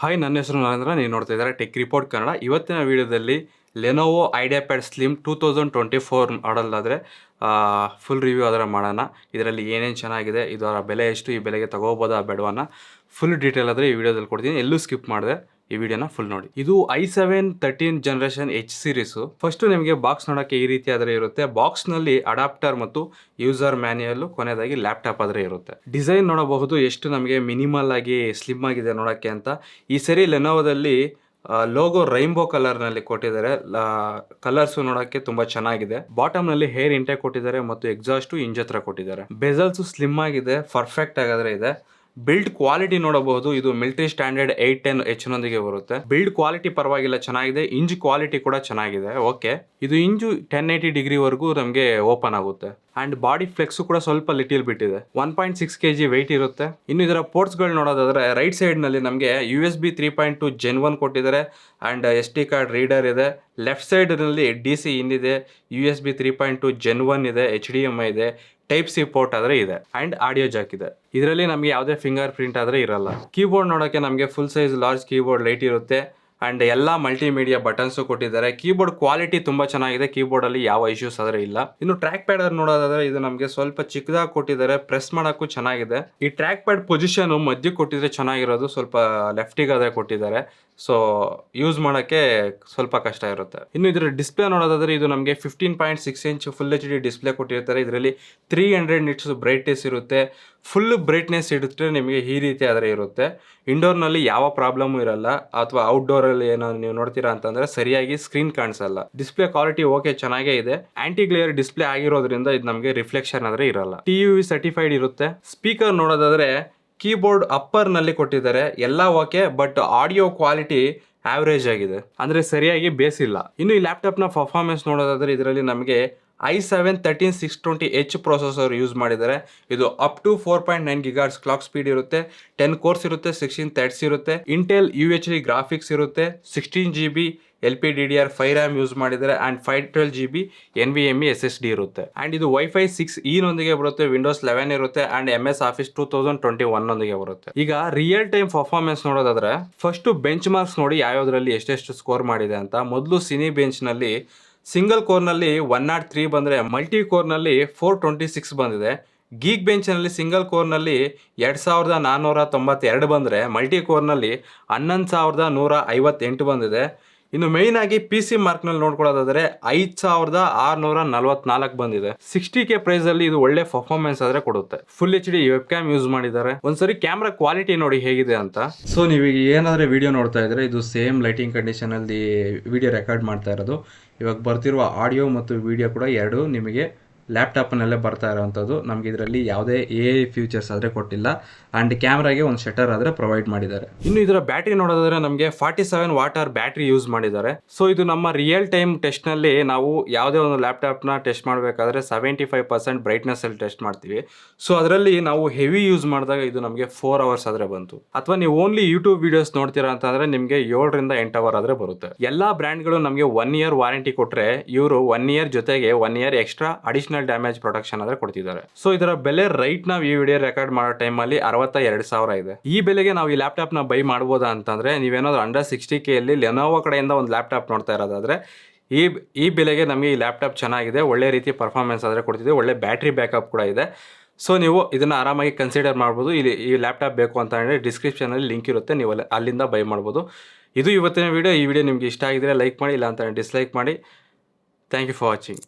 Hi, ನನ್ನ ಹೆಸರು ನರೇಂದ್ರ. ನೀವು ನೋಡ್ತಾ ಇದ್ದಾರೆ ಟೆಕ್ ರಿಪೋರ್ಟ್ ಕನ್ನಡ. ಇವತ್ತಿನ ವಿಡಿಯೋದಲ್ಲಿ ಲೆನೋವೋ ಐಡಿಯಾಪ್ಯಾಡ್ ಸ್ಲಿಮ್ 2024 ಮಾಡೆಲ್ ಆದರೆ ಫುಲ್ ರಿವ್ಯೂ ಅದರ ಮಾಡೋಣ. ಇದರಲ್ಲಿ ಏನೇನು ಚೆನ್ನಾಗಿದೆ, ಇದರ ಬೆಲೆ ಎಷ್ಟು, ಈ ಬೆಲೆಗೆ ತಗೋಬೋದಾ ಬೇಡವನ್ನ ಫುಲ್ ಡೀಟೇಲ್ ಆದರೆ ಈ ವಿಡಿಯೋದಲ್ಲಿ ಕೊಡ್ತೀನಿ. ಎಲ್ಲೂ ಸ್ಕಿಪ್ ಮಾಡಿದೆ ಈ ವಿಡಿಯೋನ ಫುಲ್ ನೋಡಿ. ಇದು i7 13 generation H series. First ನಿಮಗೆ ಬಾಕ್ಸ್ ನೋಡೋಕ್ಕೆ ಈ ರೀತಿ ಆದರೆ ಇರುತ್ತೆ. ಬಾಕ್ಸ್ನಲ್ಲಿ ಅಡಾಪ್ಟರ್ ಮತ್ತು ಯೂಸರ್ ಮ್ಯಾನ್ಯಲ್, ಕೊನೆಯದಾಗಿ ಲ್ಯಾಪ್ಟಾಪ್ ಆದರೆ ಇರುತ್ತೆ. ಡಿಸೈನ್ ನೋಡಬಹುದು ಎಷ್ಟು ನಮಗೆ ಮಿನಿಮಲ್ ಆಗಿ ಸ್ಲಿಮ್ ಆಗಿದೆ ನೋಡೋಕ್ಕೆ ಅಂತ. ಈ ಸರಿ ಲೆನೋವೋದಲ್ಲಿ ಲೋಗೋ ರೈನ್ಬೋ ಕಲರ್ನಲ್ಲಿ ಕೊಟ್ಟಿದ್ದಾರೆ. ಕಲರ್ಸು ನೋಡೋಕ್ಕೆ ತುಂಬ ಚೆನ್ನಾಗಿದೆ. ಬಾಟಮ್ನಲ್ಲಿ ಹೇರ್ ಇಂಟೇಕ್ ಕೊಟ್ಟಿದ್ದಾರೆ ಮತ್ತು ಎಕ್ಸಾಸ್ಟು ಇಂಜ್ ಹತ್ರ ಕೊಟ್ಟಿದ್ದಾರೆ. ಬೆಜಲ್ಸು ಸ್ಲಿಮ್ ಆಗಿದೆ, ಪರ್ಫೆಕ್ಟ್ ಆಗಾದ್ರೆ ಇದೆ. ಬಿಲ್ಡ್ ಕ್ವಾಲಿಟಿ ನೋಡಬಹುದು. ಇದು ಮಿಲಿಟರಿ ಸ್ಟ್ಯಾಂಡರ್ಡ್ 810H ನೊಂದಿಗೆ ಬರುತ್ತೆ. ಬಿಲ್ಡ್ ಕ್ವಾಲಿಟಿ ಪರವಾಗಿಲ್ಲ, ಚೆನ್ನಾಗಿದೆ. ಇಂಜ್ ಕ್ವಾಲಿಟಿ ಕೂಡ ಚೆನ್ನಾಗಿದೆ. ಓಕೆ, ಇದು ಇಂಜು 1080 ಡಿಗ್ರಿವರೆಗೂ ನಮಗೆ ಓಪನ್ ಆಗುತ್ತೆ. ಅಂಡ್ ಬಾಡಿ ಫ್ಲೆಕ್ಸ್ ಕೂಡ ಸ್ವಲ್ಪ ಲಿಟಿಲ್ ಬಿಟ್ ಇದೆ. 1.6 kg ವೆಯ್ಟ್ ಇರುತ್ತೆ. ಇನ್ನು ಇದರ ಪೋರ್ಟ್ಸ್ಗಳು ನೋಡೋದಾದ್ರೆ ರೈಟ್ ಸೈಡ್ ನಲ್ಲಿ ನಮಗೆ USB 3.2 Gen 1 ಕೊಟ್ಟಿದ್ದಾರೆ. ಅಂಡ್ SD ಕಾರ್ಡ್ ರೀಡರ್ ಇದೆ. ಲೆಫ್ಟ್ ಸೈಡ್ ನಲ್ಲಿ DC ಇನ್ ಇದೆ, USB 3.2 Gen 1 ಇದೆ, HDMI ಇದೆ, ಟೈಪ್ ಸಿ ಪೋರ್ಟ್ ಆದ್ರೆ ಇದೆ, ಅಂಡ್ ಆಡಿಯೋ ಜಾಕ್ ಇದೆ. ಇದರಲ್ಲಿ ನಮಗೆ ಯಾವುದೇ ಫಿಂಗರ್ ಪ್ರಿಂಟ್ ಆದ್ರೆ ಇರಲ್ಲ. ಕೀಬೋರ್ಡ್ ನೋಡೋಕೆ ನಮಗೆ full size large keyboard light ಇರುತ್ತೆ. ಅಂಡ್ ಎಲ್ಲ ಮಲ್ಟಿಮೀಡಿಯಾ ಬಟನ್ಸು ಕೊಟ್ಟಿದ್ದಾರೆ. ಕೀಬೋರ್ಡ್ ಕ್ವಾಲಿಟಿ ತುಂಬಾ ಚೆನ್ನಾಗಿದೆ. ಕೀಬೋರ್ಡ್ ಅಲ್ಲಿ ಯಾವ ಇಶ್ಯೂಸ್ ಆದ್ರೆ ಇಲ್ಲ. ಇನ್ನು ಟ್ರ್ಯಾಕ್ ಪ್ಯಾಡ್ ನೋಡೋದಾದ್ರೆ ಇದು ನಮಗೆ ಸ್ವಲ್ಪ ಚಿಕ್ಕದಾಗಿ ಕೊಟ್ಟಿದ್ದಾರೆ. ಪ್ರೆಸ್ ಮಾಡೋಕ್ಕೂ ಚೆನ್ನಾಗಿದೆ. ಈ ಟ್ರ್ಯಾಕ್ ಪ್ಯಾಡ್ ಪೊಸಿಷನ್ ಮಧ್ಯಕ್ಕೆ ಕೊಟ್ಟಿದ್ರೆ ಚೆನ್ನಾಗಿರೋದು, ಸ್ವಲ್ಪ ಲೆಫ್ಟಿಗೆ ಆದ್ರೆ ಕೊಟ್ಟಿದ್ದಾರೆ. ಸೊ ಯೂಸ್ ಮಾಡೋಕ್ಕೆ ಸ್ವಲ್ಪ ಕಷ್ಟ ಇರುತ್ತೆ. ಇನ್ನು ಇದರ ಡಿಸ್ಪ್ಲೇ ನೋಡೋದಾದ್ರೆ ಇದು ನಮಗೆ 15.6 ಇಂಚ್ ಫುಲ್ HD ಡಿಸ್ಪ್ಲೇ ಕೊಟ್ಟಿರ್ತಾರೆ. ಇದರಲ್ಲಿ 300 ನಿಟ್ಸ್ ಬ್ರೈಟ್ನೆಸ್ ಇರುತ್ತೆ. ಫುಲ್ ಬ್ರೈಟ್ನೆಸ್ ಇಡುತ್ತೆ ನಿಮಗೆ ಈ ರೀತಿ ಆದರೆ ಇರುತ್ತೆ. ಇಂಡೋರ್ನಲ್ಲಿ ಯಾವ ಪ್ರಾಬ್ಲಮ್ ಇರಲ್ಲ, ಅಥವಾ ಔಟ್ಡೋರಲ್ಲಿ ಏನೋ ನೀವು ನೋಡ್ತೀರಾ ಅಂತಂದ್ರೆ ಸರಿಯಾಗಿ ಸ್ಕ್ರೀನ್ ಕಾಣಿಸಲ್ಲ. ಡಿಸ್ಪ್ಲೇ ಕ್ವಾಲಿಟಿ ಓಕೆ ಚೆನ್ನಾಗೇ ಇದೆ. ಆಂಟಿ ಗ್ಲೇಯರ್ ಡಿಸ್ಪ್ಲೇ ಆಗಿರೋದ್ರಿಂದ ಇದು ನಮಗೆ ರಿಫ್ಲೆಕ್ಷನ್ ಆದ್ರೆ ಇರಲ್ಲ. TUV ಸರ್ಟಿಫೈಡ್ ಇರುತ್ತೆ. ಸ್ಪೀಕರ್ ನೋಡೋದಾದ್ರೆ ಕೀಬೋರ್ಡ್ ಅಪ್ಪರ್ ನಲ್ಲಿ ಕೊಟ್ಟಿದ್ದಾರೆ. ಎಲ್ಲ okay, but audio quality average ಆಗಿದೆ, ಅಂದ್ರೆ ಸರಿಯಾಗಿ ಬೇಸ್ ಇಲ್ಲ. ಇನ್ನು ಈ ಲ್ಯಾಪ್ಟಾಪ್ ನ ಪರ್ಫಾರ್ಮೆನ್ಸ್ ನೋಡೋದಾದ್ರೆ ಇದರಲ್ಲಿ ನಮಗೆ i7 13620H ಪ್ರೊಸೆಸರ್ ಯೂಸ್ ಮಾಡಿದ್ದಾರೆ. ಇದು up to 4.9 GHz clock speed ಇರುತ್ತೆ. 10 ಕೋರ್ಸ್ ಇರುತ್ತೆ, 16 ಥ್ರೆಡ್ಸ್ ಇರುತ್ತೆ. ಇಂಟೆಲ್ UHD ಗ್ರಾಫಿಕ್ಸ್ ಇರುತ್ತೆ. 16 GB LPDDR5 RAM ಯೂಸ್ ಮಾಡಿದ್ದಾರೆ. ಅಂಡ್ 512 GB NVMe SSD ಇರುತ್ತೆ. ಅಂಡ್ ಇದು Wi-Fi 6E ನೊಂದಿಗೆ ಬರುತ್ತೆ. ವಿಂಡೋಸ್ 11 ಇರುತ್ತೆ. ಅಂಡ್ MS Office 2021 ನೊಂದಿಗೆ ಬರುತ್ತೆ. ಈಗ ರಿಯಲ್ ಟೈಮ್ ಪರ್ಫಾರ್ಮೆನ್ಸ್ ನೋಡೋದಾದ್ರೆ ಫಸ್ಟ್ ಬೆಂಚ್ ಮಾರ್ಕ್ಸ್ ನೋಡಿ ಯಾವ್ಯಾವ್ದ್ರಲ್ಲಿ ಎಷ್ಟೆಷ್ಟು ಸ್ಕೋರ್ ಮಾಡಿದೆ ಅಂತ. ಮೊದಲು ಸಿನಿ ಬೆಂಚ್ ನಲ್ಲಿ ಸಿಂಗಲ್ ಕೋರ್ನಲ್ಲಿ 103 ಬಂದರೆ, ಮಲ್ಟಿ ಕೋರ್ನಲ್ಲಿ 426 ಬಂದಿದೆ. ಗೀಕ್ ಬೆಂಚ್ನಲ್ಲಿ ಸಿಂಗಲ್ ಕೋರ್ನಲ್ಲಿ 2492 ಬಂದರೆ, ಮಲ್ಟಿ ಕೋರ್ನಲ್ಲಿ 11158 ಬಂದಿದೆ. ಇನ್ನು ಮೇಯ್ನ್ ಆಗಿ PC ಮಾರ್ಕ್ನಲ್ಲಿ ನೋಡ್ಕೊಳ್ಳೋದಾದ್ರೆ 5644 ಬಂದಿದೆ. 60K ಪ್ರೈಸ್ ಅಲ್ಲಿ ಇದು ಒಳ್ಳೆ ಪರ್ಫಾರ್ಮೆನ್ಸ್ ಆದ್ರೆ ಕೊಡುತ್ತೆ. Full HD web cam use ಮಾಡಿದ್ದಾರೆ. ಒಂದ್ಸರಿ ಕ್ಯಾಮ್ರಾ ಕ್ವಾಲಿಟಿ ನೋಡಿ ಹೇಗಿದೆ ಅಂತ. ಸೊ ನೀವೀಗ ಏನಾದ್ರೆ ವಿಡಿಯೋ ನೋಡ್ತಾ ಇದ್ರೆ ಇದು ಸೇಮ್ ಲೈಟಿಂಗ್ ಕಂಡೀಷನ್ ಅಲ್ಲಿ ವಿಡಿಯೋ ರೆಕಾರ್ಡ್ ಮಾಡ್ತಾ ಇರೋದು. ಇವಾಗ ಬರ್ತಿರುವ ಆಡಿಯೋ ಮತ್ತು ವಿಡಿಯೋ ಕೂಡ ಎರಡು ನಿಮಗೆ ಲ್ಯಾಪ್ಟಾಪ್ನಲ್ಲೇ ಬರ್ತಾ ಇರೋವಂಥದ್ದು. ನಮಗೆ ಇದರಲ್ಲಿ ಯಾವುದೇ AI ಫ್ಯೂಚರ್ಸ್ ಆದರೆ ಕೊಟ್ಟಿಲ್ಲ. ಆ್ಯಂಡ್ ಕ್ಯಾಮ್ರಾಗೆ ಒಂದು ಶಟರ್ ಆದರೆ ಪ್ರೊವೈಡ್ ಮಾಡಿದ್ದಾರೆ. ಇನ್ನು ಇದರ ಬ್ಯಾಟ್ರಿ ನೋಡೋದಾದ್ರೆ ನಮಗೆ 47 ವಾಟ್ ಅವರ್ ಬ್ಯಾಟ್ರಿ ಯೂಸ್ ಮಾಡಿದ್ದಾರೆ. ಸೊ ಇದು ನಮ್ಮ ರಿಯಲ್ ಟೈಮ್ ಟೆಸ್ಟ್ನಲ್ಲಿ ನಾವು ಯಾವುದೇ ಒಂದು ಲ್ಯಾಪ್ಟಾಪ್ನ ಟೆಸ್ಟ್ ಮಾಡಬೇಕಾದ್ರೆ 75% ಬ್ರೈಟ್ನೆಸ್ಸಲ್ಲಿ ಟೆಸ್ಟ್ ಮಾಡ್ತೀವಿ. ಸೊ ಅದರಲ್ಲಿ ನಾವು ಹೆವಿ ಯೂಸ್ ಮಾಡಿದಾಗ ಇದು ನಮಗೆ 4 ಅವರ್ಸ್ ಆದರೆ ಬಂತು. ಅಥವಾ ನೀವು ಓನ್ಲಿ ಯೂಟ್ಯೂಬ್ ವೀಡಿಯೋಸ್ ನೋಡ್ತೀರಾ ಅಂತಂದರೆ ನಿಮಗೆ 7 ರಿಂದ 8 ಅವರ್ ಆದರೆ ಬರುತ್ತೆ. ಎಲ್ಲ ಬ್ರ್ಯಾಂಡ್ಗಳು ನಮಗೆ 1 ಇಯರ್ ವಾರಂಟಿ ಕೊಟ್ಟರೆ, ಇವರು 1 ಇಯರ್ ಜೊತೆಗೆ 1 year extra additional damage protection ಆದ್ರೆ ಕೊಡ್ತಿದ್ದಾರೆ. ಸೊ ಇದರ ಬೆಲೆ ರೈಟ್ ನಾವು ಈ ವಿಡಿಯೋ ರೆಕಾರ್ಡ್ ಮಾಡೋ ಟೈಮಲ್ಲಿ 62,000 ಇದೆ. ಈ ಬೆಲೆಗೆ ನಾವು ಈ ಲ್ಯಾಪ್ಟಾಪ್ ನ ಬೈ ಮಾಡ್ಬೋದಾ ಅಂತಂದ್ರೆ, ನೀವೇನಾದ್ರೂ ಅಂಡರ್ 60K ಅಲ್ಲಿ ಲೆನೋವೋ ಕಡೆಯಿಂದ ಒಂದು ಲ್ಯಾಪ್ಟಾಪ್ ನೋಡ್ತಾ ಇರೋದಾದ್ರೆ ಈ ಬೆಲೆಗೆ ನಮಗೆ ಈ ಲ್ಯಾಪ್ಟಾಪ್ ಚೆನ್ನಾಗಿದೆ, ಒಳ್ಳೆ ರೀತಿ ಪರ್ಫಾರ್ಮೆನ್ಸ್ ಆದ್ರೆ ಕೊಡ್ತಿದೆ, ಒಳ್ಳೆ ಬ್ಯಾಟ್ರಿ ಬ್ಯಾಕಪ್ ಕೂಡ ಇದೆ. ಸೊ ನೀವು ಇದನ್ನ ಆರಾಮಾಗಿ ಕನ್ಸಿಡರ್ ಮಾಡ್ಬೋದು. ಇಲ್ಲಿ ಈ ಲ್ಯಾಪ್ಟಾಪ್ ಬೇಕು ಅಂತ ಹೇಳಿದ್ರೆ ಡಿಸ್ಕ್ರಿಪ್ಷನ್ ಅಲ್ಲಿ ಲಿಂಕ್ ಇರುತ್ತೆ, ನೀವು ಅಲ್ಲಿಂದ ಬೈ ಮಾಡ್ಬೋದು. ಇದು ಇವತ್ತಿನ ವಿಡಿಯೋ. ಈ ವಿಡಿಯೋ ನಿಮ್ಗೆ ಇಷ್ಟ ಆಗಿದ್ರೆ ಲೈಕ್ ಮಾಡಿ, ಇಲ್ಲ ಅಂತ ಡಿಸ್ಲೈಕ್ ಮಾಡಿ. Thank you for watching.